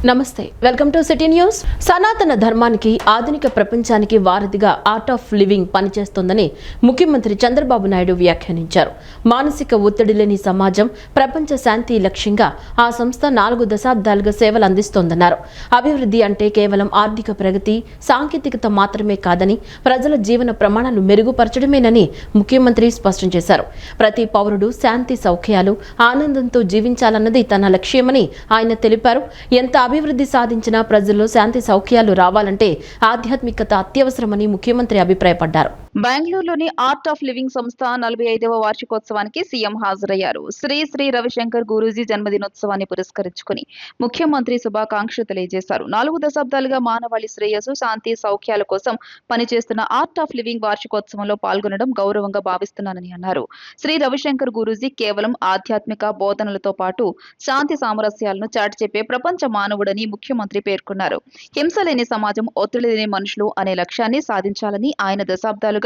నమస్తే, welcome to city news. సనాతన ధర్మానికి ఆధునిక ప్రపంచానికి వారధిగా ఆర్ట్ ఆఫ్ లివింగ్ పనిచేస్తోందని ముఖ్యమంత్రి చంద్రబాబు నాయుడు వ్యాఖ్యానించారు. మానసిక ఒత్తిడి లేని సమాజం, ప్రపంచ శాంతి లక్ష్యంగా ఆ సంస్థ 4 దశాబ్దాలుగా సేవలు అందిస్తోందన్నారు. అభివృద్ధి అంటే కేవలం ఆర్థిక ప్రగతి, సాంకేతికత మాత్రమే కాదని, ప్రజల జీవన ప్రమాణాలు మెరుగుపరచడమేనని ముఖ్యమంత్రి స్పష్టం చేశారు. ప్రతి పౌరుడు శాంతి సౌఖ్యాలు, ఆనందంతో జీవించాలన్నది తన లక్ష్యమని ఆయన తెలిపారు. ఎంత అభివృద్ధి సాధించిన ప్రజల్లో శాంతి సౌఖ్యాలు రావాలంటే ఆధ్యాత్మికత అత్యవసరమని ముఖ్యమంత్రి అభిప్రాయపడ్డారు. బెంగళూరులోని ఆర్ట్ ఆఫ్ లివింగ్ సంస్థ 45వ వార్షికోత్సవానికి సీఎం హాజరయ్యారు. శ్రీ రవిశంకర్ గురూజీ జన్మదినోత్సవాన్ని పురస్కరించుకుని ముఖ్యమంత్రి శుభాకాంక్షలు తెలియజేశారు. 4 దశాబ్దాలుగా మానవాళి శ్రేయస్సు, శాంతి సౌఖ్యాల కోసం పనిచేస్తున్న ఆర్ట్ ఆఫ్ లివింగ్ వార్షికోత్సవంలో పాల్గొనడం గౌరవంగా భావిస్తున్నానని అన్నారు. శ్రీ రవిశంకర్ గురూజీ కేవలం ఆధ్యాత్మిక బోధనలతో పాటు శాంతి సామరస్యాలను చాటి చెప్పే ప్రపంచ మానవుడని ముఖ్యమంత్రి పేర్కొన్నారు. హింస లేని సమాజం, ఒత్తిడి లేని మనుషులు అనే లక్ష్యాన్ని సాధించాలని ఆయన దశాబ్దాలుగా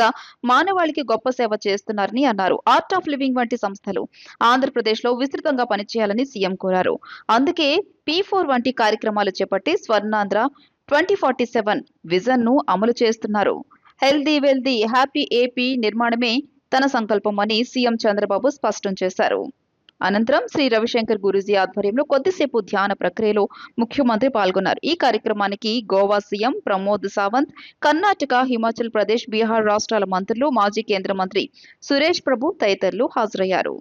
మానవాళికి గొప్ప సేవ చేస్తున్నారని అన్నారు. ఆర్ట్ ఆఫ్ లివింగ్ వంటి సంస్థలు ఆంధ్రప్రదేశ్లో విస్తృతంగా పనిచేయాలని సీఎం కోరారు. అందుకే P4 వంటి కార్యక్రమాలు చేపట్టి స్వర్ణాంధ్ర 2047 విజన్ ను అమలు చేస్తున్నారు. హెల్దీ వెల్దీ హ్యాపీ ఏపీ నిర్మాణమే తన సంకల్పమని సీఎం చంద్రబాబు స్పష్టం చేశారు. అనంతరం శ్రీ రవిశంకర్ గురూజీ ఆధ్వర్యంలో కొద్దిసేపు ధ్యాన ప్రక్రియలో ముఖ్యమంత్రి పాల్గొన్నారు. ఈ కార్యక్రమానికి గోవా సీఎం ప్రమోద్ సావంత్, కర్ణాటక, హిమాచల్ ప్రదేశ్, బీహార్ రాష్ట్రాల మంత్రులు, మాజీ కేంద్ర మంత్రి సురేష్ ప్రభు తదితరులు హాజరయ్యారు.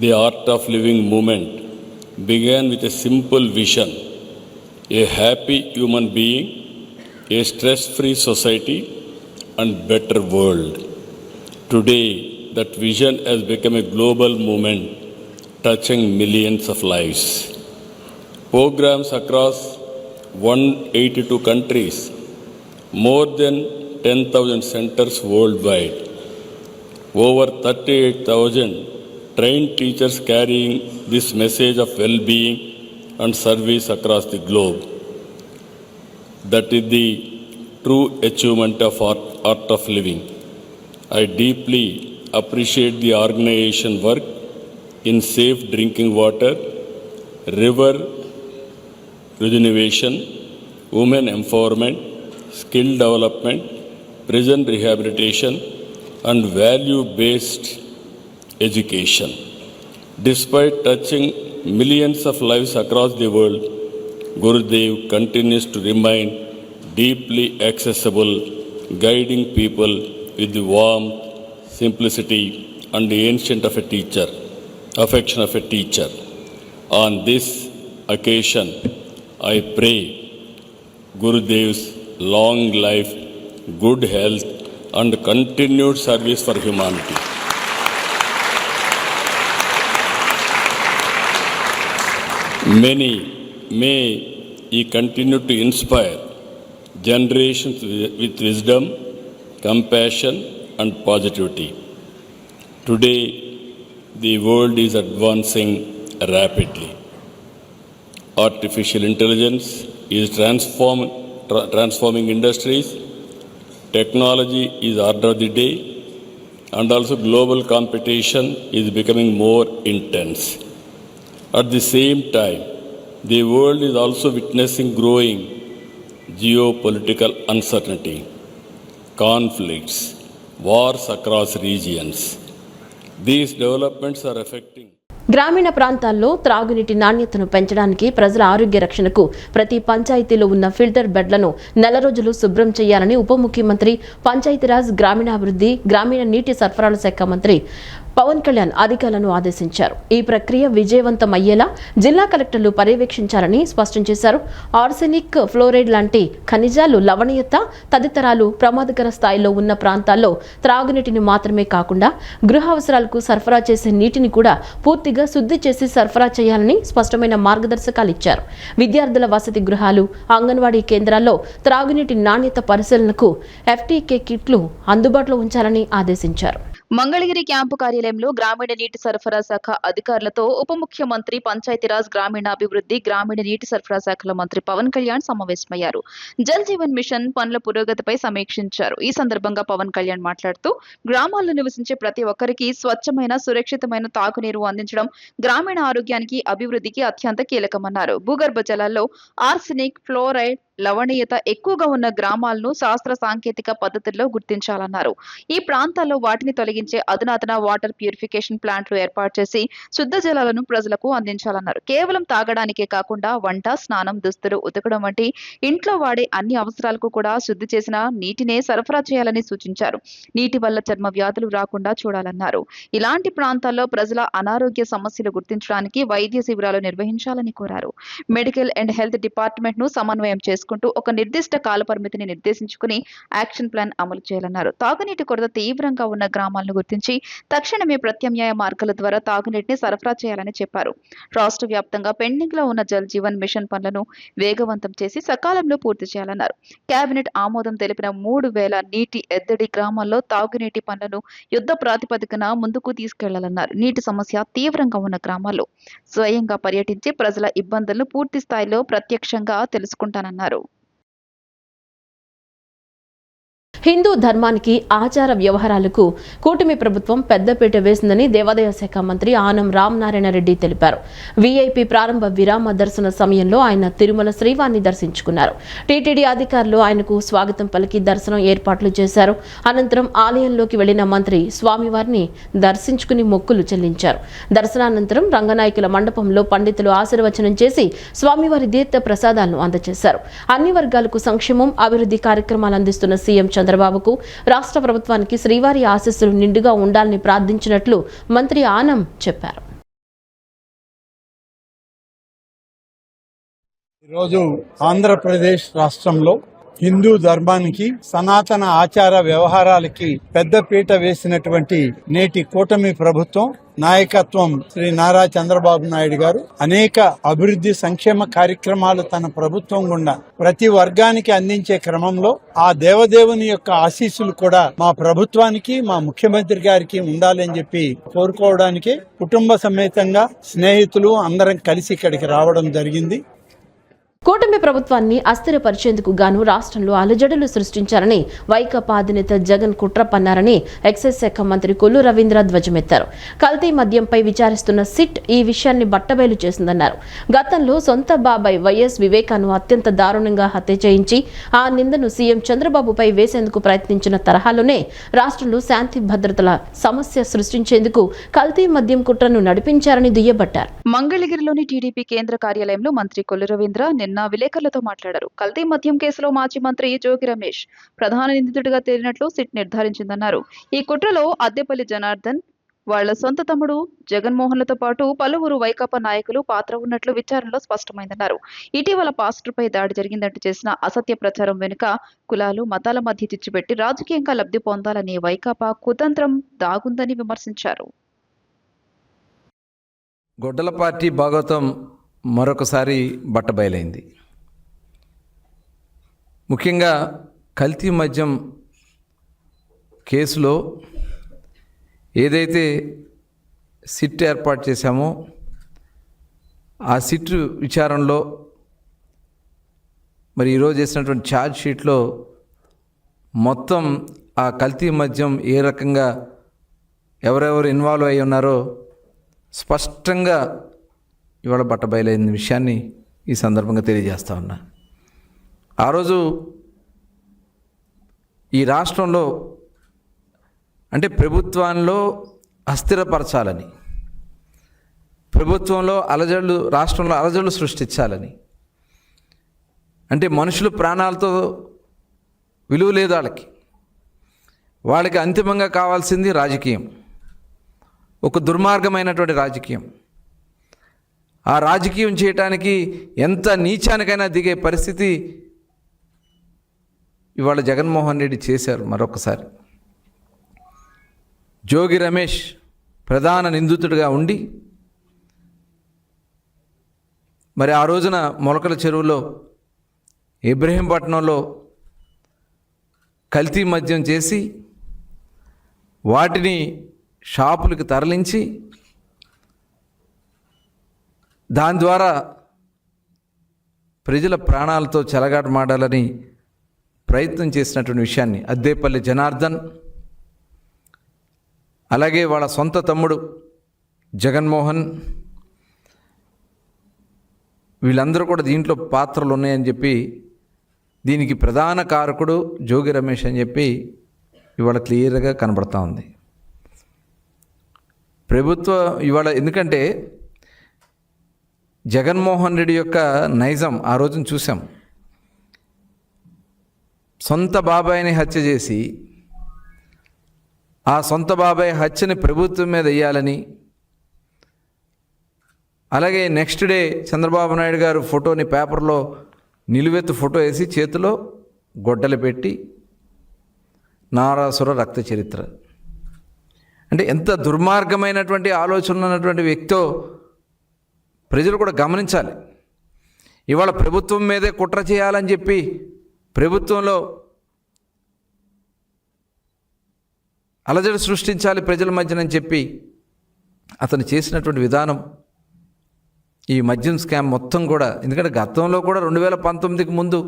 The art of living movement began with a simple vision: a happy human being, a stress-free society, and better world. Today, that vision has become a global movement touching millions of lives. Programs across 182 countries, more than 10,000 centers worldwide, over 38,000 trained teachers carrying this message of well-being and service across the globe. That is the true achievement of art of living. I deeply appreciate the organization work in safe drinking water, river rejuvenation, women empowerment, skill development, prison rehabilitation, and value-based education. Despite touching millions of lives across the world, Gurudev continues to remain deeply accessible, guiding people with the warmth, simplicity, and the affection of a teacher. On this occasion, I pray Gurudev's long life, good health, and continued service for humanity. May he continue to inspire generations with wisdom, compassion, and positivity. Today, the world is advancing rapidly. Artificial intelligence is transforming industries. Technology is order of the day, and also global competition is becoming more intense. At the same time, the world is also witnessing growing geopolitical uncertainty, conflicts, wars across regions. These developments are affecting గ్రామీణ ప్రాంతాల్లో త్రాగునీటి నాణ్యతను పెంచడానికి, ప్రజల ఆరోగ్య రక్షణకు ప్రతి పంచాయతీలో ఉన్న ఫిల్టర్ బెడ్లను 4 రోజులు శుభ్రం చేయాలని ఉప ముఖ్యమంత్రి, పంచాయతీరాజ్, గ్రామీణాభివృద్ధి, గ్రామీణ నీటి సరఫరాల శాఖ మంత్రి పవన్ కళ్యాణ్ అధికారులను ఆదేశించారు. ఈ ప్రక్రియ విజయవంతం అయ్యేలా జిల్లా కలెక్టర్లు పర్యవేక్షించాలని స్పష్టం చేశారు. ఆర్సెనిక్, ఫ్లోరైడ్ లాంటి ఖనిజాలు, లవణీయత తదితరాలు ప్రమాదకర స్థాయిలో ఉన్న ప్రాంతాల్లో త్రాగునీటిని మాత్రమే కాకుండా గృహ అవసరాలకు సరఫరా చేసే నీటిని కూడా పూర్తిగా శుద్ధి చేసి సరఫరా చేయాలని స్పష్టమైన మార్గదర్శకాలు ఇచ్చారు. విద్యార్థుల వసతి గృహాలు, అంగన్వాడీ కేంద్రాల్లో త్రాగునీటి నాణ్యత పరిశీలనకు FTK కిట్లు అందుబాటులో ఉంచాలని ఆదేశించారు. మంగళగిరి క్యాంపు కార్యాలయంలో గ్రామీణ నీటి సరఫరా శాఖ అధికారులతో ఉప ముఖ్యమంత్రి పంచాయతీరాజ్ గ్రామీణాభివృద్ధి గ్రామీణ నీటి సరఫరా శాఖల మంత్రి పవన్ కళ్యాణ్ సమావేశమయ్యారు. జల్ జీవన్ మిషన్ పనుల పురోగతిపై సమీక్షించారు. ఈ సందర్భంగా పవన్ కళ్యాణ్ మాట్లాడుతూ గ్రామాల్లో నివసించే ప్రతి ఒక్కరికి స్వచ్ఛమైన, సురక్షితమైన తాగునీరు అందించడం గ్రామీణ ఆరోగ్యానికి, అభివృద్ధికి అత్యంత కీలకమన్నారు. భూగర్భ జలాల్లో ఆర్సెనిక్, ఫ్లోరైడ్, లవణీయత ఎక్కువగా ఉన్న గ్రామాలను శాస్త్ర సాంకేతిక పద్ధతుల్లో గుర్తించాలన్నారు. ఈ ప్రాంతాల్లో వాటిని తొలగించే అధునాతన వాటర్ ప్యూరిఫికేషన్ ప్లాంట్లు ఏర్పాటు చేసి శుద్ధ జలాలను ప్రజలకు అందించాలన్నారు. కేవలం తాగడానికే కాకుండా వంట, స్నానం, దుస్తులు ఉతకడం వంటి ఇంట్లో వాడే అన్ని అవసరాలకు కూడా శుద్ధి చేసిన నీటినే సరఫరా చేయాలని సూచించారు. నీటి వల్ల చర్మ వ్యాధులు రాకుండా చూడాలన్నారు. ఇలాంటి ప్రాంతాల్లో ప్రజల అనారోగ్య సమస్యలు గుర్తించడానికి వైద్య శిబిరాలు నిర్వహించాలని కోరారు. మెడికల్ అండ్ హెల్త్ డిపార్ట్మెంట్ ను సమన్వయం చేసుకుంటూ ఒక నిర్దిష్ట కాలపరిమితిని నిర్దేశించుకుని యాక్షన్ ప్లాన్ అమలు చేయాలన్నారు. తాగునీటి కొరత తీవ్రంగా ఉన్న గ్రామాలను గుర్తించి తక్షణమే ప్రత్యామ్నాయ మార్గాల ద్వారా తాగునీటిని సరఫరా చేయాలని చెప్పారు. రాష్ట్ర వ్యాప్తంగా పెండింగ్ లో ఉన్న జల్ జీవన్ మిషన్ పనులను వేగవంతం చేసి సకాలంలో పూర్తి చేయాలన్నారు. కేబినెట్ ఆమోదం తెలిపిన 3,000 నీటి ఎద్దడి గ్రామాల్లో తాగునీటి పనులను యుద్ధ ప్రాతిపదికన ముందుకు తీసుకెళ్లాలన్నారు. నీటి సమస్య తీవ్రంగా ఉన్న గ్రామాల్లో స్వయంగా పర్యటించి ప్రజల ఇబ్బందులను పూర్తి స్థాయిలో ప్రత్యక్షంగా తెలుసుకుంటానన్నారు. హిందూ ధర్మానికి, ఆచార వ్యవహారాలకు కూటమి ప్రభుత్వం పెద్దపీట వేసిందని దేవాదాయ శాఖ మంత్రి ఆనం రామనారాయణ రెడ్డి తెలిపారు. వీఐపీ ప్రారంభ విరామ దర్శన సమయంలో ఆయన తిరుమల శ్రీవారిని దర్శించుకున్నారు. టీటీడీ అధికారులు ఆయనకు స్వాగతం పలికి దర్శనం ఏర్పాట్లు చేశారు. అనంతరం ఆలయంలోకి వెళ్లిన మంత్రి స్వామివారిని దర్శించుకుని మొక్కులు చెల్లించారు. దర్శనానంతరం రంగనాయకుల మండపంలో పండితులు ఆశీర్వచనం చేసి స్వామివారి తీర్థ ప్రసాదాలను అందజేశారు. అన్ని వర్గాలకు సంక్షేమం, అభివృద్ధి కార్యక్రమాలు అందిస్తున్న సీఎం చంద్రబాబుకు, రాష్ట్ర ప్రభుత్వానికి శ్రీవారి ఆశీస్సులు నిండుగా ఉండాలని ప్రార్థించినట్లు మంత్రి ఆనం చెప్పారు. ఈరోజు ఆంధ్రప్రదేశ్ రాష్ట్రంలో హిందూ ధర్మానికి, సనాతన ఆచార వ్యవహారాలకి పెద్దపీట వేసినటువంటి నేటి కూటమి ప్రభుత్వం నాయకత్వం శ్రీ నారా చంద్రబాబు నాయుడు గారు అనేక అభివృద్ధి సంక్షేమ కార్యక్రమాలు తన ప్రభుత్వం గుండా ప్రతి వర్గానికి అందించే క్రమంలో ఆ దేవదేవుని యొక్క ఆశీస్సులు కూడా మా ప్రభుత్వానికి, మా ముఖ్యమంత్రి గారికి ఉండాలని చెప్పి కోరుకోవడానికి కుటుంబ సమేతంగా స్నేహితులు అందరం కలిసి ఇక్కడికి రావడం జరిగింది. కూటమి ప్రభుత్వాన్ని అస్థిరపరిచేందుకు గాను రాష్ట్రంలో అలజడులు సృష్టించారని వైకాపా అధినేత జగన్ కుట్ర పన్నారని ఎక్సైజ్ శాఖ మంత్రి కొల్లు రవీంద్ర ధ్వజమెత్తారు. కల్తీ మద్యంపై విచారిస్తున్న సిట్ ఈ విషయాన్ని బట్టబయలు చేసిందన్నారు. గతంలో సొంత బాబాయ్ వైఎస్ వివేకాను అత్యంత దారుణంగా హత్య చేయించి ఆ నిందను సీఎం చంద్రబాబుపై వేసేందుకు ప్రయత్నించిన తరహాలోనే రాష్ట్రంలో శాంతి భద్రతల సమస్య సృష్టించేందుకు కల్తీ మద్యం కుట్రను నడిపించారని దుయ్యబట్టారు. మంగళగిరిలోని టీడీపీ కేంద్ర కార్యాలయంలో మంత్రి కొల్లు రవీంద్ర నిన్న విలేకరులతో మాట్లాడారు. కల్తీ మద్యం కేసులో మాజీ మంత్రి జోగి రమేష్ ప్రధాన నిందితుడిగా తేలినట్లు సిట్ నిర్ధారించిందన్నారు. ఈ కుట్రలో అద్దెపల్లి జనార్దన్, వాళ్ల సొంత తమ్ముడు జగన్మోహన్లతో పాటు పలువురు వైకాపా నాయకులు పాత్ర ఉన్నట్లు విచారణలో స్పష్టమైందన్నారు. ఇటీవల పాస్టర్పై దాడి జరిగిందంటూ చేసిన అసత్య ప్రచారం వెనుక కులాలు, మతాల మధ్య చిచ్చుపెట్టి రాజకీయంగా లబ్ధి పొందాలనే వైకాపా కుతంత్రం దాగుందని విమర్శించారు. గొడ్డల పార్టీ భాగవతం మరొకసారి బట్టబయలైంది. ముఖ్యంగా కల్తీ మద్యం కేసులో ఏదైతే సిట్ ఏర్పాటు చేశామో ఆ సిట్ విచారణలో మరి ఈరోజు చేసినటువంటి ఛార్జ్ షీట్లో మొత్తం ఆ కల్తీ మద్యం ఏ రకంగా ఎవరెవరు ఇన్వాల్వ్ అయి ఉన్నారో స్పష్టంగా ఇవాళ బట్టబయలైన విషయాన్ని ఈ సందర్భంగా తెలియజేస్తా ఉన్నా. ఆ రోజు ఈ రాష్ట్రంలో అంటే ప్రభుత్వంలో అస్థిరపరచాలని, ప్రభుత్వంలో అలజడులు, రాష్ట్రంలో అలజడులు సృష్టించాలని, అంటే మనుషులు ప్రాణాలతో విలువ లేదు వాళ్ళకి అంతిమంగా కావాల్సింది రాజకీయం, ఒక దుర్మార్గమైనటువంటి రాజకీయం. ఆ రాజకీయం చేయటానికి ఎంత నీచానికైనా దిగే పరిస్థితి ఇవాళ జగన్మోహన్ రెడ్డి చేశారు. మరొకసారి జోగి రమేష్ ప్రధాన నిందితుడిగా ఉండి మరి ఆ రోజున మొలకల చెరువులో, ఇబ్రహీంపట్నంలో కల్తీ మద్యం చేసి వాటిని షాపులకు తరలించి దాని ద్వారా ప్రజల ప్రాణాలతో చెలగాటమాడాలని ప్రయత్నం చేసినటువంటి విషయాన్ని అద్దేపల్లి జనార్దన్, అలాగే వాళ్ళ సొంత తమ్ముడు జగన్మోహన్, వీళ్ళందరూ కూడా దీంట్లో పాత్రలు ఉన్నాయని చెప్పి, దీనికి ప్రధాన కారకుడు జోగి రమేష్ అని చెప్పి ఇవాళ క్లియర్గా కనబడతా ఉంది. ప్రభుత్వం ఇవాళ, ఎందుకంటే జగన్మోహన్ రెడ్డి యొక్క నైజం ఆ రోజున చూసాం. సొంత బాబాయిని హత్య చేసి ఆ సొంత బాబాయ్ హత్యని ప్రభుత్వం మీద వేయాలని, అలాగే నెక్స్ట్ డే చంద్రబాబు నాయుడు గారు ఫోటోని పేపర్లో నిలువెత్తు ఫోటో వేసి చేతిలో గొడ్డలు పెట్టి నారాసుర రక్త చరిత్ర. అంటే ఎంత దుర్మార్గమైనటువంటి ఆలోచన ఉన్నటువంటి వ్యక్తో ప్రజలు కూడా గమనించాలి. ఇవాళ ప్రభుత్వం మీదే కుట్ర చేయాలని చెప్పి, ప్రభుత్వంలో అలజడి సృష్టించాలి ప్రజల మధ్యనని చెప్పి అతను చేసినటువంటి విధానం, ఈ మద్యం స్కామ్ మొత్తం కూడా, ఎందుకంటే గతంలో కూడా 2019కి ముందు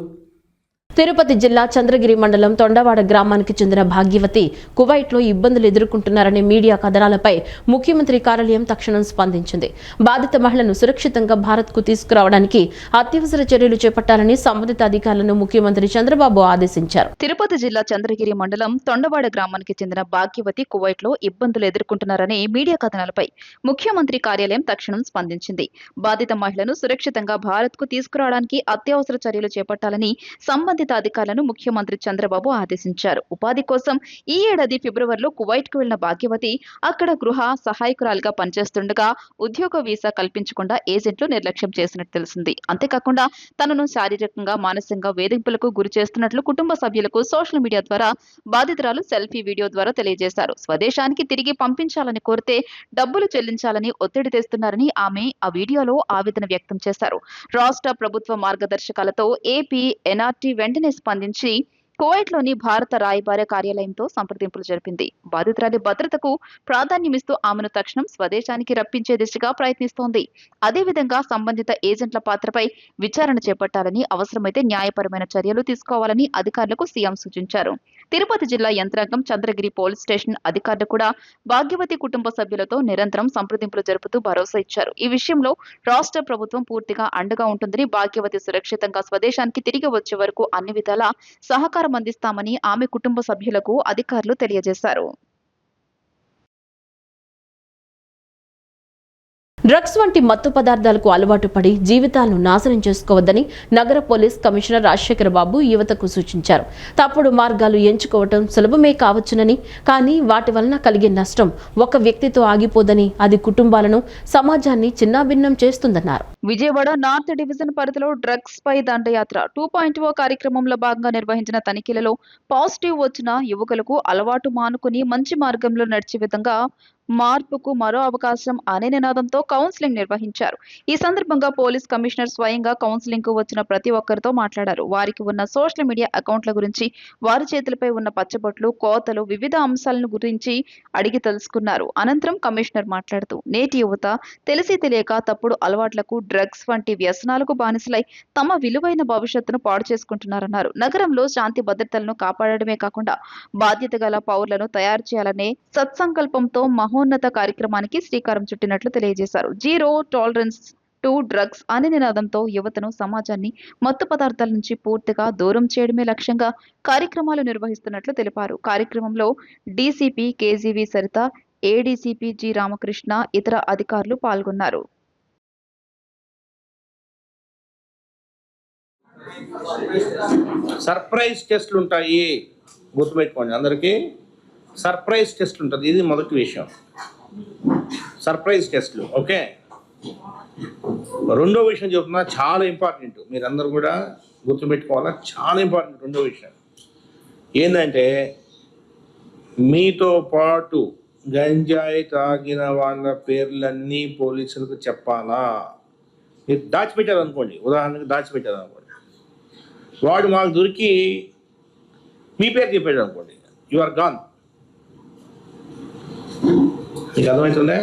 తిరుపతి జిల్లా చంద్రగిరి మండలం తొండవాడ గ్రామానికి చెందిన భాగ్యవతి కువైట్లో ఇబ్బందులు ఎదుర్కొంటున్నారనే మీడియా కథనాలపై ముఖ్యమంత్రి కార్యాలయం తక్షణం స్పందించింది. బాధిత మహిళను సురక్షితంగా భారత్కు తీసుకురావడానికి అత్యవసర చర్యలు చేపట్టాలని సంబంధిత అధికారులను ముఖ్యమంత్రి చంద్రబాబు ఆదేశించారు. తిరుపతి జిల్లా చంద్రగిరి మండలం తొండవాడ గ్రామానికి చెందిన భాగ్యవతి కువైట్లో ఇబ్బందులు ఎదుర్కొంటున్నారనే మీడియా కథనాలపై ముఖ్యమంత్రి కార్యాలయం తక్షణం స్పందించింది. బాధిత మహిళను సురక్షితంగా భారత్కు తీసుకురావడానికి అత్యవసర చర్యలు చేపట్టాలని సంబంధిత అధికారులను ముఖ్యమంత్రి చంద్రబాబు ఆదేశించారు. ఉపాధి కోసం ఈ ఏడాది ఫిబ్రవరిలో కువైట్కు వెళ్లిన భాగ్యవతి అక్కడ గృహ సహాయకురాలుగా పనిచేస్తుండగా ఉద్యోగ వీసా కల్పించకుండా ఏజెంట్లు నిర్లక్ష్యం చేసినట్టు తెలిసింది. అంతేకాకుండా తనను శారీరకంగా మానసికంగా వేధింపులకు గురి చేస్తున్నట్లు కుటుంబ సభ్యులకు సోషల్ మీడియా ద్వారా బాధితురాలు సెల్ఫీ వీడియో ద్వారా తెలియజేశారు. స్వదేశానికి తిరిగి పంపించాలని కోరితే డబ్బులు చెల్లించాలని ఒత్తిడి తెస్తున్నారని ఆమె ఆ వీడియోలో ఆవేదన వ్యక్తం చేశారు. రాష్ట్ర ప్రభుత్వ మార్గదర్శకాలతో ఏపీ ఎన్ఆర్టీ వెంటనే స్పందించి కువైట్లోని భారత రాయబార కార్యాలయంతో సంప్రదింపులు జరిపింది. బాధితురాలి భద్రతకు ప్రాధాన్యమిస్తూ ఆమెను తక్షణం స్వదేశానికి రప్పించే దిశగా ప్రయత్నిస్తోంది. అదేవిధంగా సంబంధిత ఏజెంట్ల పాత్రపై విచారణ చేపట్టాలని, అవసరమైతే న్యాయపరమైన చర్యలు తీసుకోవాలని అధికారులకు సీఎం సూచించారు. తిరుపతి జిల్లా యంత్రాంగం, చంద్రగిరి పోలీస్ స్టేషన్ అధికారులు కూడా భాగ్యవతి కుటుంబ సభ్యులతో నిరంతరం సంప్రదింపులు జరుపుతూ భరోసా ఇచ్చారు. ఈ విషయంలో రాష్ట్ర ప్రభుత్వం పూర్తిగా అండగా ఉంటుందని, భాగ్యవతి సురక్షితంగా స్వదేశానికి తిరిగి వచ్చే వరకు అన్ని విధాలా సహకారం అందిస్తామని ఆమె కుటుంబ సభ్యులకు అధికారులు తెలియజేశారు. డ్రగ్స్ వంటి మత్తు పదార్థాలకు అలవాటు పడి జీవితాలను నాశనం చేసుకోవద్దని నగర పోలీస్ కమిషనర్ రాజశేఖర బాబు యువతకు సూచించారు. తప్పుడు మార్గాలు ఎంచుకోవటం సులభమే కావచ్చునని, కానీ వాటి వలన కలిగే నష్టం ఒక వ్యక్తితో ఆగిపోదని, అది కుటుంబాలను, సమాజాన్ని చిన్నాభిన్నం చేస్తుందన్నారు. విజయవాడ నార్త్ డివిజన్ పరిధిలో డ్రగ్స్ పై దండయాత్ర 2.0 కార్యక్రమంలో భాగంగా నిర్వహించిన తనిఖీలలో పాజిటివ్ వచ్చిన యువకులకు అలవాటు మానుకుని మంచి మార్గంలో నడిచే విధంగా మార్పుకు మరో అవకాశం అనే నినాదంతో కౌన్సిలింగ్ నిర్వహించారు. ఈ సందర్భంగా పోలీస్ కమిషనర్ స్వయంగా కౌన్సిలింగ్ కు వచ్చిన ప్రతి ఒక్కరితో మాట్లాడారు. వారికి ఉన్న సోషల్ మీడియా అకౌంట్ల గురించి, వారి చేతులపై ఉన్న పచ్చబొట్లు, కోతలు, వివిధ అంశాలను గురించి అడిగి తెలుసుకున్నారు. అనంతరం కమిషనర్ మాట్లాడుతూ, నేటి యువత తెలిసి తెలియక తప్పుడు అలవాట్లకు, డ్రగ్స్ వంటి వ్యసనాలకు బానిసలై తమ విలువైన భవిష్యత్తును పాడు చేసుకుంటున్నారన్నారు. నగరంలో శాంతి భద్రతలను కాపాడడమే కాకుండా బాధ్యత గల పౌరులను తయారు చేయాలనే సత్సంకల్పంతో మహోన్నత కార్యక్రమానికి శ్రీకారం చుట్టినట్లు తెలియజేశారు. జీరో టాలరెన్స్ టు డ్రగ్స్ అనే నినాదంతో యువతను, సమాజాన్ని మత్తు పదార్థాల నుంచి పూర్తిగా దూరం చేయడమే లక్ష్యంగా కార్యక్రమాలు నిర్వహిస్తున్నట్లు తెలిపారు. కార్యక్రమంలో DCP కేజీవి Saritha, ADCP G Ramakrishna, ఇతర అధికారులు పాల్గొన్నారు. సర్ప్రైజ్ టెస్ట్లు ఉంటాయి, గుర్తుపెట్టుకోండి. అందరికీ సర్ప్రైజ్ టెస్ట్ ఉంటుంది. ఇది మొదటి విషయం, సర్ప్రైజ్ టెస్ట్లు. ఓకే, రెండో విషయం చెప్తున్నా, చాలా ఇంపార్టెంట్, మీరందరూ కూడా గుర్తుపెట్టుకోవాలా, చాలా ఇంపార్టెంట్. రెండో విషయం ఏంటంటే, మీతో పాటు గంజాయి తాగిన వాళ్ళ పేర్లన్నీ పోలీసులకు చెప్పాలా. మీరు దాచిపెట్టారు అనుకోండి, ఉదాహరణకు దాచిపెట్టారు అనుకోండి, వాడు మాకు దొరికి మీ పేరు చెప్పాడు అనుకోండి, యు ఆర్ గాన్. నీకు అర్థమవుతుందే?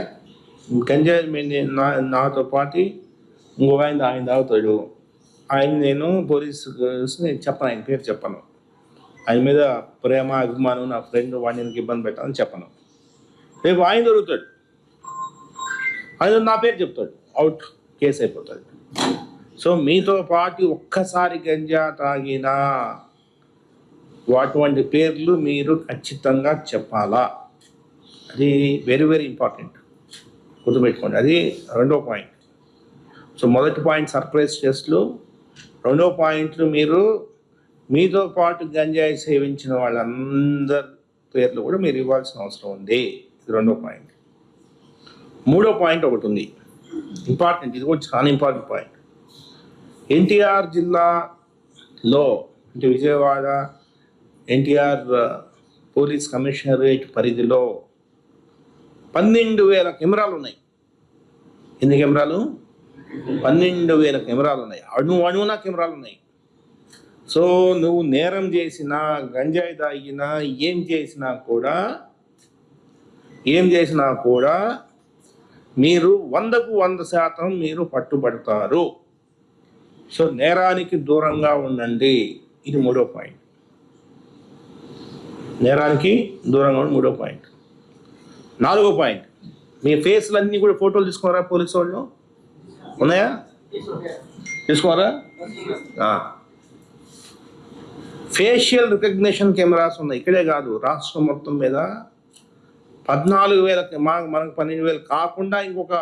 గంజాయి నాతో పాటు ఇంకొక ఆయన తాగుతాడు. నేను నేను చెప్పను, ఆయన పేరు చెప్పను. ఆయన మీద ప్రేమ అభిమానం, నా ఫ్రెండ్, వాడిని ఇబ్బంది పెట్టాలని చెప్పను. రేపు ఆయన దొరుకుతాడు, ఆయన నా పేరు చెప్తాడు, అవుట్, కేసు అయిపోతుంది. సో మీతో పాటు ఒక్కసారి గంజా తాగినా అటువంటి పేర్లు మీరు ఖచ్చితంగా చెప్పాలా. అది వెరీ వెరీ ఇంపార్టెంట్, గుర్తుపెట్టుకోండి. అది రెండో పాయింట్. సో మొదటి పాయింట్ సర్ప్రైజ్ టెస్ట్లు, రెండో పాయింట్లు మీరు మీతో పాటు గంజాయి సేవించిన వాళ్ళందరి పేర్లు కూడా మీరు ఇవ్వాల్సిన అవసరం ఉంది. ఇది రెండో పాయింట్. మూడో పాయింట్ ఒకటి ఉంది, ఇంపార్టెంట్, ఇది కూడా చాలా ఇంపార్టెంట్ పాయింట్. ఎన్టీఆర్ జిల్లాలో అంటే విజయవాడ ఎన్టీఆర్ పోలీస్ కమిషనరేట్ పరిధిలో 12,000 కెమెరాలు ఉన్నాయి. ఎన్ని కెమెరాలు? 12,000 కెమెరాలు ఉన్నాయి. అణువున కెమెరాలు ఉన్నాయి. సో నువ్వు నేరం చేసినా, గంజాయి తాగినా, ఏం చేసినా కూడా మీరు 100కు 100% మీరు పట్టుబడతారు. సో నేరానికి దూరంగా ఉండండి. ఇది మూడో పాయింట్. నేరానికి దూరంగా ఉండి మూడో పాయింట్. నాలుగో పాయింట్, మీ ఫేస్లన్నీ కూడా ఫోటోలు తీసుకోరా పోలీసు వాళ్ళు? ఉన్నాయా? తీసుకోరా? ఫేషియల్ రికగ్నిషన్ కెమెరాస్ ఉన్నాయి. ఇక్కడే కాదు, రాష్ట్రం మొత్తం మీద 14,000, మనకు 12,000 కాకుండా ఇంకొక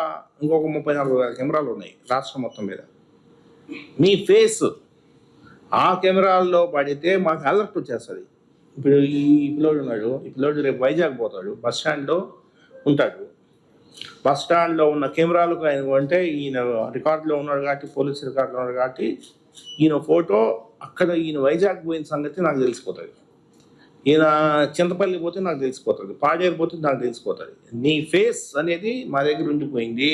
34,000 కెమెరాలు ఉన్నాయి రాష్ట్రం మొత్తం మీద. మీ ఫేస్ ఆ కెమెరాల్లో పడితే మాకు అలర్ట్ వచ్చేస్తుంది. ఇప్పుడు ఈ పిల్లోడు ఉన్నాడు, ఈ పిల్లోడు రేపు వైజాగ్ పోతాడు, బస్ స్టాండ్లో ఉంటాడు. బస్ స్టాండ్లో ఉన్న కెమెరాలకు ఆయన అంటే ఈయన రికార్డులో ఉన్నాడు కాబట్టి, పోలీస్ రికార్డులో ఉన్నాడు కాబట్టి ఈయన ఫోటో అక్కడ ఈయన వైజాగ్ పోయిన సంగతి నాకు తెలిసిపోతుంది. ఈయన చింతపల్లి పోతే నాకు తెలిసిపోతుంది, పాడేరు పోతే నాకు తెలిసిపోతుంది. నీ ఫేస్ అనేది మా దగ్గర ఉండిపోయింది,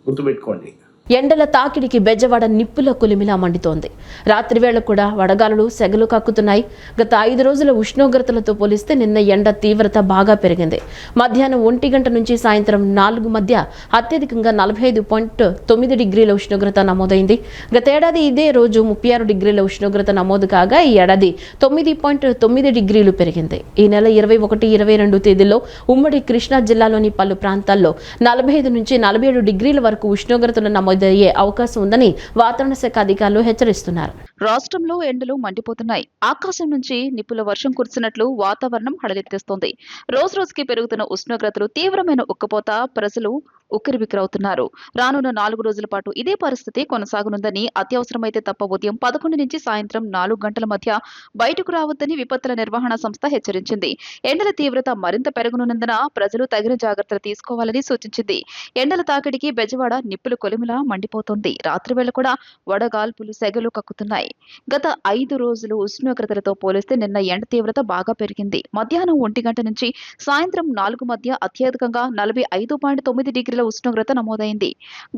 గుర్తుపెట్టుకోండి. ఎండల తాకిడికి బెజవాడ నిప్పుల కొలిమిలా మండుతోంది. రాత్రి వేళ కూడా వడగాలులు సెగలు కక్కుతున్నాయి. గత 5 రోజుల ఉష్ణోగ్రతలతో పోలిస్తే నిన్న ఎండ తీవ్రత బాగా పెరిగింది. మధ్యాహ్నం 1 గంట నుంచి సాయంత్రం 4 మధ్య అత్యధికంగా 45.9 డిగ్రీల ఉష్ణోగ్రత నమోదైంది. గత ఏడాది ఇదే రోజు 36 డిగ్రీల ఉష్ణోగ్రత నమోదు కాగా ఈ ఏడాది 9.9 డిగ్రీలు పెరిగింది. ఈ నెల 21, 22 తేదీల్లో ఉమ్మడి కృష్ణా జిల్లాలోని పలు ప్రాంతాల్లో 45 నుంచి 47 డిగ్రీల వరకు ఉష్ణోగ్రతలు నమోదయ్యే అవకాశం ఉందని వాతావరణ శాఖ అధికారులు హెచ్చరిస్తున్నారు. రాష్ట్రంలో ఎండలు మండిపోతున్నాయి. ఆకాశం నుంచి నిప్పుల వర్షం కురిసినట్లు వాతావరణం హడలెత్తేస్తోంది. రోజు రోజుకి పెరుగుతున్న ఉష్ణోగ్రతలు, తీవ్రమైన ఉక్కపోత, ప్రజలు ఉక్కిరిబిక్కిరవుతున్నారు. రానున్న 4 రోజుల పాటు ఇదే పరిస్థితి కొనసాగనుందని, అత్యవసరమైతే తప్ప ఉదయం 11 నుంచి సాయంత్రం 4 గంటల మధ్య బయటకు రావద్దని విపత్తుల నిర్వహణ సంస్థ హెచ్చరించింది. ఎండల తీవ్రత మరింత పెరగనున్నందున ప్రజలు తగిన జాగ్రత్తలు తీసుకోవాలని సూచించింది. ఎండల తాకిడికి బెజవాడ నిప్పుల కొలిమిలా మండిపోతోంది. రాత్రివేళ కూడా వడగాల్పులు సెగలు కక్కుతున్నాయి. గత 5 రోజులు ఉష్ణోగ్రతలతో పోలిస్తే నిన్న ఎండ తీవ్రత బాగా పెరిగింది. మధ్యాహ్నం 1 గంట నుంచి సాయంత్రం 4 మధ్య అత్యధికంగా 45.9 డిగ్రీల ఉష్ణోగ్రత నమోదైంది.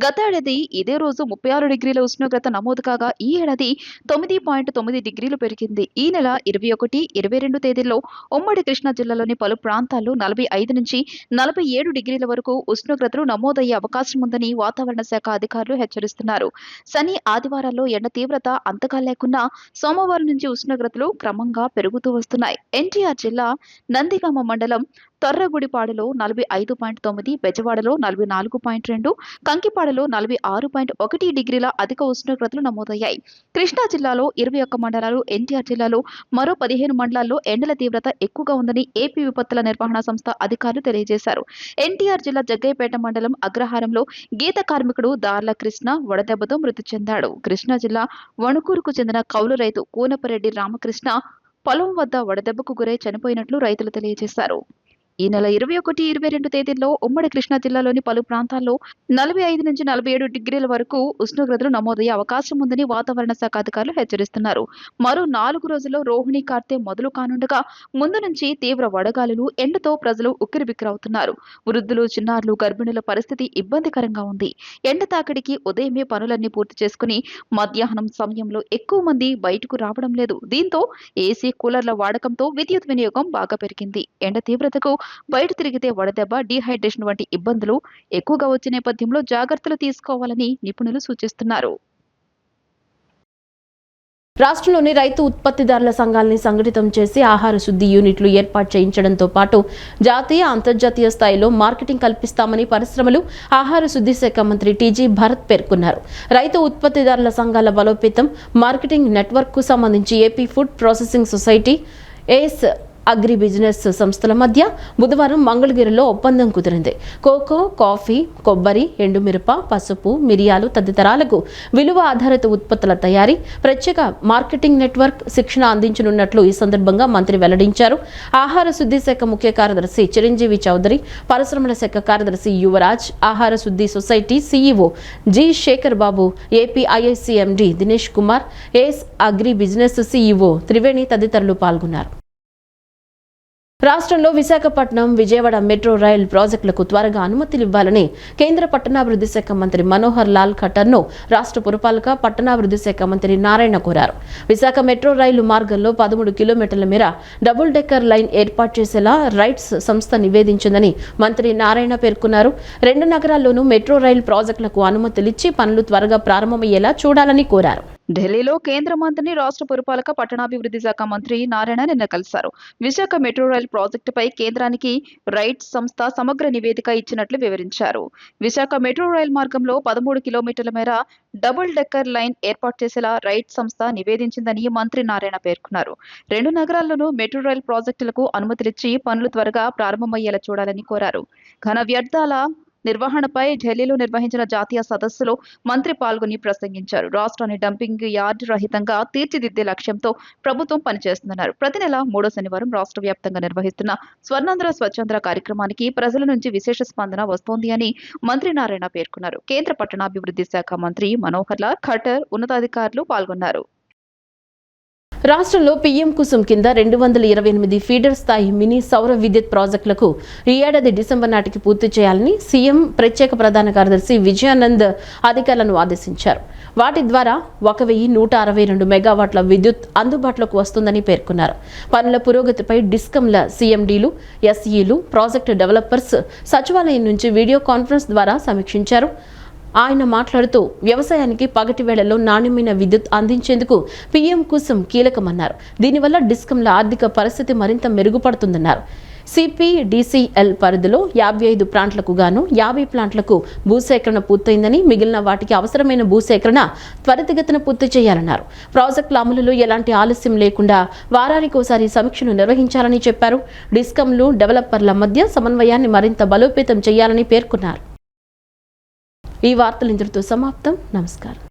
గత ఏడాది ఇదే రోజు 36 డిగ్రీల ఉష్ణోగ్రత నమోదు కాగా ఈ ఏడాది 9.9 డిగ్రీలు పెరిగింది. ఈ నెల 21, 22 తేదీల్లో ఉమ్మడి కృష్ణా జిల్లాలోని పలు ప్రాంతాల్లో 45 నుంచి 47 డిగ్రీల వరకు ఉష్ణోగ్రతలు నమోదయ్యే అవకాశం ఉందని వాతావరణ శాఖ అధికారులు హెచ్చరిస్తున్నారు. శని, ఆదివారాల్లో ఎండ తీవ్రత అంతగా లేకున్నా సోమవారం నుంచి ఉష్ణోగ్రతలు క్రమంగా పెరుగుతూ వస్తున్నాయి. ఎన్టీఆర్ జిల్లా నందిగామ మండలం తొర్రగుడిపాడులో 45.9, బెజవాడలో 44.2, కంకిపాడలో 46.1 డిగ్రీల అధిక ఉష్ణోగ్రతలు నమోదయ్యాయి. కృష్ణా జిల్లాలో 21 మండలాలు, ఎన్టీఆర్ జిల్లాలో మరో 15 మండలాల్లో ఎండల తీవ్రత ఎక్కువగా ఉందని ఏపీ విపత్తుల నిర్వహణ సంస్థ అధికారులు తెలియజేశారు. ఎన్టీఆర్ జిల్లా జగ్గయ్యపేట మండలం అగ్రహారంలో గీత కార్మికుడు దార్ల కృష్ణ వడదెబ్బతో మృతి చెందాడు. కృష్ణా జిల్లా వణుకూరుకు చెందిన కౌలు రైతు కూనపరెడ్డి రామకృష్ణ పొలం వద్ద వడదెబ్బకు గురై చనిపోయినట్లు రైతులు తెలియజేశారు. ఈ నెల 21, 22 తేదీల్లో ఉమ్మడి కృష్ణా జిల్లాలోని పలు ప్రాంతాల్లో 45 నుంచి 47 డిగ్రీల వరకు ఉష్ణోగ్రతలు నమోదయ్యే అవకాశం ఉందని వాతావరణ శాఖ అధికారులు హెచ్చరిస్తున్నారు. మరో 4 రోజుల్లో రోహిణి కార్తె మొదలు కానుండగా ముందు నుంచి తీవ్ర వడగాలులు, ఎండతో ప్రజలు ఉక్కిరిబిక్కిరవుతున్నారు. వృద్ధులు, చిన్నారులు, గర్భిణుల పరిస్థితి ఇబ్బందికరంగా ఉంది. ఎండ తాకిడికి ఉదయమే పనులన్నీ పూర్తి చేసుకుని మధ్యాహ్నం సమయంలో ఎక్కువ మంది బయటకు రావడం లేదు. దీంతో ఏసీ, కూలర్ల వాడకంతో విద్యుత్ వినియోగం బాగా పెరిగింది. ఎండ తీవ్రతకు బయట తిరిగితే వడదెబ్బ, డీహైడ్రేషన్ వంటి ఇబ్బందులు ఎక్కువగా వచ్చే నేపథ్యంలో జాగ్రత్తలు తీసుకోవాలని నిపుణులు సూచిస్తున్నారు. రాష్ట్రంలోని రైతు ఉత్పత్తిదారుల సంఘాలని సంఘటితం చేసి ఆహార శుద్ధి యూనిట్లు ఏర్పాటు చేయించడంతో పాటు జాతీయ, అంతర్జాతీయ స్థాయిలో మార్కెటింగ్ కల్పిస్తామని పరిశ్రమలు, ఆహార శుద్ధి శాఖ మంత్రి టీజీ భరత్ పేర్కొన్నారు. రైతు ఉత్పత్తిదారుల సంఘాల బలోపేతం, మార్కెటింగ్ నెట్వర్క్ కు సంబంధించి AP food processing society, AS agri business సంస్థల మధ్య బుధవారం మంగళగిరిలో ఒప్పందం కుదిరింది. కోకో, కాఫీ, కొబ్బరి, ఎండుమిరప, పసుపు, మిరియాలు తదితరాలకు విలువ ఆధారిత ఉత్పత్తుల తయారీ, ప్రత్యేక మార్కెటింగ్ నెట్వర్క్ శిక్షణ అందించనున్నట్లు ఈ సందర్భంగా మంత్రి వెల్లడించారు. ఆహార శుద్ధి శాఖ ముఖ్య కార్యదర్శి చిరంజీవి చౌదరి, పరిశ్రమల శాఖ కార్యదర్శి యువరాజ్, ఆహార శుద్ధి society CEO G Shekhar Babu, AP IIC MD Dinesh Kumar, AS agri business CEO Triveni తదితరులు పాల్గొన్నారు. రాష్ట్రంలో విశాఖపట్నం, విజయవాడ మెట్రో రైల్ ప్రాజెక్టులకు త్వరగా అనుమతులు ఇవ్వాలని కేంద్ర పట్టణాభివృద్ధి శాఖ మంత్రి మనోహర్ లాల్ ఖట్టర్ను రాష్ట్ర పురపాలక, పట్టణాభివృద్ధి శాఖ మంత్రి నారాయణ కోరారు. విశాఖ మెట్రో రైలు మార్గంలో 13 కిలోమీటర్ల మేర డబుల్ డెక్కర్ లైన్ ఏర్పాటు చేసేలా రైట్స్ సంస్థ నివేదించిందని మంత్రి నారాయణ పేర్కొన్నారు. 2 నగరాల్లోనూ మెట్రో రైల్ ప్రాజెక్టులకు అనుమతులిచ్చి పనులు త్వరగా ప్రారంభమయ్యేలా చూడాలని కోరారు. ఢిల్లీలో కేంద్ర మంత్రిని రాష్ట్ర పురపాలక, పట్టణాభివృద్ధి శాఖ మంత్రి నారాయణ నిన్న కలిశారు. విశాఖ మెట్రో రైల్ ప్రాజెక్టుపై కేంద్రానికి రైట్స్ సంస్థ సమగ్ర నివేదిక ఇచ్చినట్లు వివరించారు. విశాఖ మెట్రో రైల్ మార్గంలో 13 కిలోమీటర్ల మేర డబుల్ డెక్కర్ లైన్ ఏర్పాటు చేసేలా రైట్స్ సంస్థ నివేదించిందని మంత్రి నారాయణ పేర్కొన్నారు. 2 నగరాల్లోనూ మెట్రో రైల్ ప్రాజెక్టులకు అనుమతులిచ్చి పనులు త్వరగా ప్రారంభమయ్యేలా చూడాలని కోరారు. ఘన వ్యర్థాల నిర్వహణపై ఢిల్లీలో నిర్వహించిన జాతీయ సదస్సులో మంత్రి పాల్గొని ప్రసంగించారు. రాష్ట్రాన్ని డంపింగ్ యార్డ్ రహితంగా తీర్చిదిద్దే లక్ష్యంతో ప్రభుత్వం పనిచేస్తుందన్నారు. ప్రతి నెల 3వ శనివారం రాష్ట్ర వ్యాప్తంగా నిర్వహిస్తున్న స్వర్ణాంధ్ర స్వచ్ఛాంధ్ర కార్యక్రమానికి ప్రజల నుంచి విశేష స్పందన వస్తోంది అని మంత్రి నారాయణ పేర్కొన్నారు. కేంద్ర పట్టణాభివృద్ధి శాఖ మంత్రి మనోహర్ లాల్ ఖట్టర్ ఉన్నతాధికారులు పాల్గొన్నారు. రాష్ట్రంలో పీఎం కుసుమ్ కింద 228 ఫీడర్ స్థాయి మినీ సౌర విద్యుత్ ప్రాజెక్టులకు ఈ ఏడాది డిసెంబర్ నాటికి పూర్తి చేయాలని సీఎం ప్రత్యేక ప్రధాన కార్యదర్శి విజయానంద్ అధికారులను ఆదేశించారు. వాటి ద్వారా 1162 మెగావాట్ల విద్యుత్ అందుబాటులోకి వస్తుందని పేర్కొన్నారు. పనుల పురోగతిపై డిస్కంల సీఎండీలు, ఎస్ఈలు, ప్రాజెక్టు డెవలపర్స్ సచివాలయం నుంచి వీడియో కాన్ఫరెన్స్ ద్వారా సమీక్షించారు. ఆయన మాట్లాడుతూ వ్యవసాయానికి పగటి వేళల్లో నాణ్యమైన విద్యుత్ అందించేందుకు పీఎం కుసుమ్ కీలకమన్నారు. దీనివల్ల డిస్కంల ఆర్థిక పరిస్థితి మరింత మెరుగుపడుతుందన్నారు. సిపిడిసిఎల్ పరిధిలో 55 ప్లాంట్లకు గాను 50 ప్లాంట్లకు భూసేకరణ పూర్తయిందని, మిగిలిన వాటికి అవసరమైన భూసేకరణ త్వరితగతిన పూర్తి చేయాలన్నారు. ప్రాజెక్టుల అమలులో ఎలాంటి ఆలస్యం లేకుండా వారానికోసారి సమీక్షను నిర్వహించాలని చెప్పారు. డిస్కంలు, డెవలపర్ల మధ్య సమన్వయాన్ని మరింత బలోపేతం చేయాలని పేర్కొన్నారు. ఈ వార్తలు ఇంతటితో సమాప్తం. నమస్కారం.